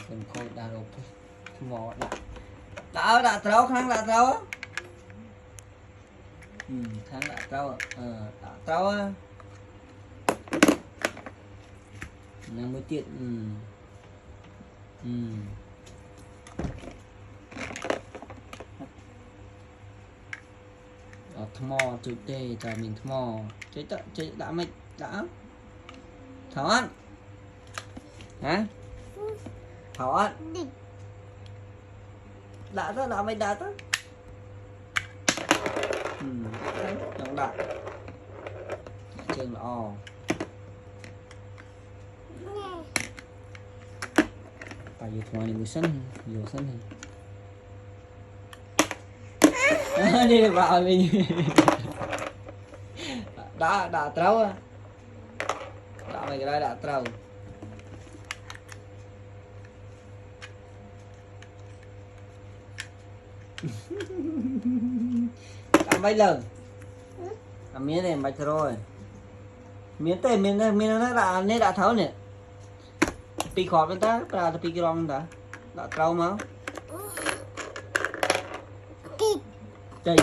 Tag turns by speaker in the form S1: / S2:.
S1: cần khôi đa đồ mò đã trâu kháng đã trâu kháng đã trâu đã trâu năng mới tiện thầm mò chụp tê cho mình thầm mò chơi đã mày đã thảo ăn hả thảo ăn đã đó đã mày đã đó chẳng đã trường là o phải vô thua này vô sân này đi vào mình đã trâu á đã mày cái đó đã trâu đã mấy lần miếng này mày rồi miếng nó đã nên đã thấu nè pi khọt bên ta ra pi kilo đã trâu máu chơi